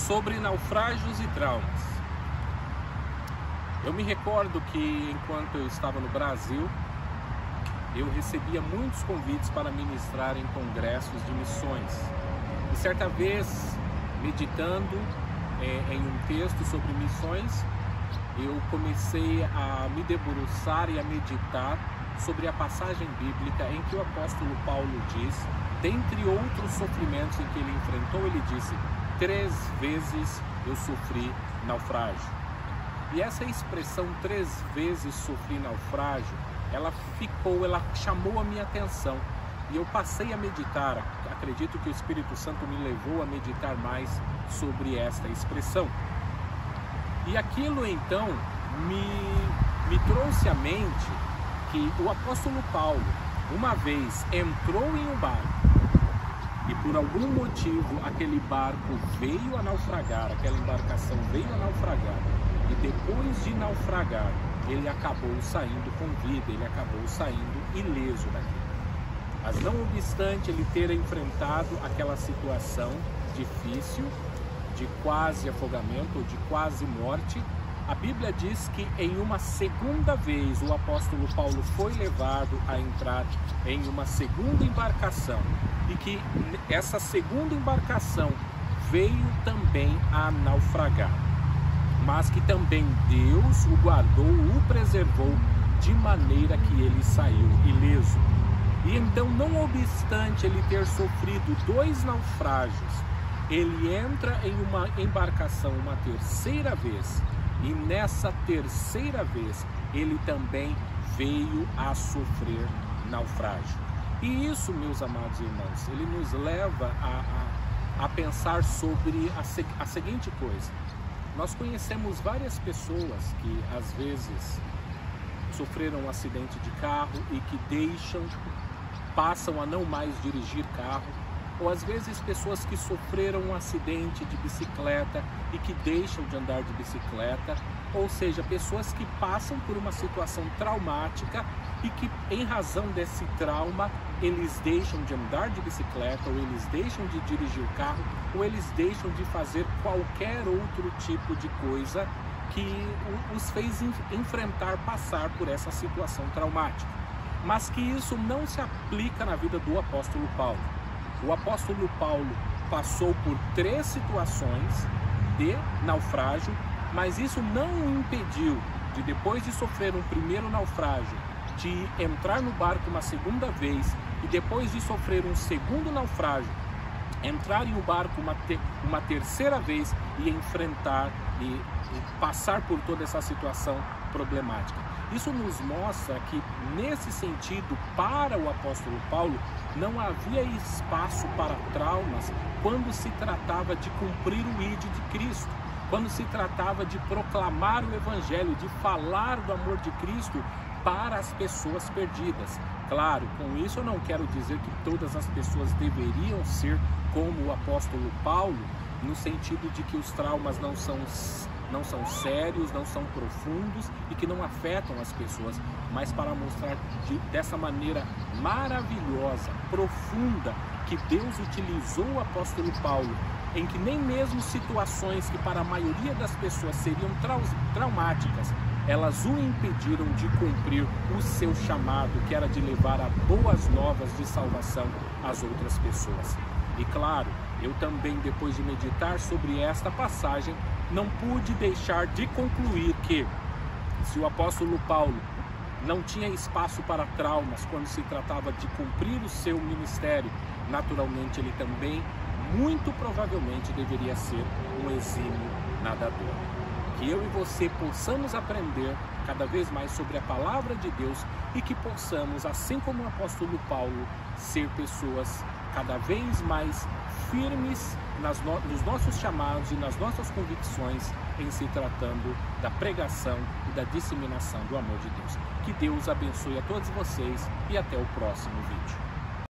sobre naufrágios e traumas. Eu me recordo que enquanto eu estava no Brasil, eu recebia muitos convites para ministrar em congressos de missões. E certa vez, meditando em um texto sobre missões, eu comecei a me debruçar e a meditar sobre a passagem bíblica em que o apóstolo Paulo diz, dentre outros sofrimentos em que ele enfrentou, ele disse: 3 vezes eu sofri naufrágio. E essa expressão 3 vezes sofri naufrágio, ela chamou a minha atenção. E eu passei a meditar, acredito que o Espírito Santo me levou a meditar mais sobre esta expressão. E aquilo então me trouxe à mente que o apóstolo Paulo, uma vez entrou em um barco, e por algum motivo aquele barco veio a naufragar, aquela embarcação veio a naufragar, e depois de naufragar, ele acabou saindo com vida, ele acabou saindo ileso daqui. Mas não obstante ele ter enfrentado aquela situação difícil, de quase afogamento, ou de quase morte, a Bíblia diz que em uma segunda vez o apóstolo Paulo foi levado a entrar em uma segunda embarcação, e que essa segunda embarcação veio também a naufragar, mas que também Deus o guardou, o preservou, de maneira que ele saiu ileso. E então, não obstante ele ter sofrido 2 naufrágios, ele entra em uma embarcação uma terceira vez, e nessa terceira vez ele também veio a sofrer naufrágio. E isso, meus amados irmãos, ele nos leva a pensar sobre a seguinte coisa. Nós conhecemos várias pessoas que às vezes sofreram um acidente de carro e que passam a não mais dirigir carro, ou às vezes pessoas que sofreram um acidente de bicicleta e que deixam de andar de bicicleta, ou seja, pessoas que passam por uma situação traumática e que, em razão desse trauma, eles deixam de andar de bicicleta, ou eles deixam de dirigir carro, ou eles deixam de fazer qualquer outro tipo de coisa que os fez passar por essa situação traumática. Mas que isso não se aplica na vida do apóstolo Paulo. O apóstolo Paulo passou por 3 situações de naufrágio, mas isso não o impediu de, depois de sofrer um primeiro naufrágio, de entrar no barco uma segunda vez, e depois de sofrer um segundo naufrágio, entrar em um barco uma terceira vez e enfrentar e passar por toda essa situação problemática. Isso nos mostra que, nesse sentido, para o apóstolo Paulo, não havia espaço para traumas quando se tratava de cumprir o ID de Cristo, quando se tratava de proclamar o Evangelho, de falar do amor de Cristo para as pessoas perdidas. Claro, com isso eu não quero dizer que todas as pessoas deveriam ser como o apóstolo Paulo, no sentido de que os traumas não são sérios, não são profundos e que não afetam as pessoas, mas para mostrar dessa maneira maravilhosa, profunda, que Deus utilizou o apóstolo Paulo, em que nem mesmo situações que para a maioria das pessoas seriam traumáticas, elas o impediram de cumprir o seu chamado, que era de levar a boas novas de salvação às outras pessoas. E claro, eu também, depois de meditar sobre esta passagem, não pude deixar de concluir que, se o apóstolo Paulo não tinha espaço para traumas quando se tratava de cumprir o seu ministério, naturalmente ele também, muito provavelmente, deveria ser um exímio nadador. Que eu e você possamos aprender cada vez mais sobre a palavra de Deus e que possamos, assim como o apóstolo Paulo, ser pessoas cada vez mais firmes nos nossos chamados e nas nossas convicções em se tratando da pregação e da disseminação do amor de Deus. Que Deus abençoe a todos vocês e até o próximo vídeo.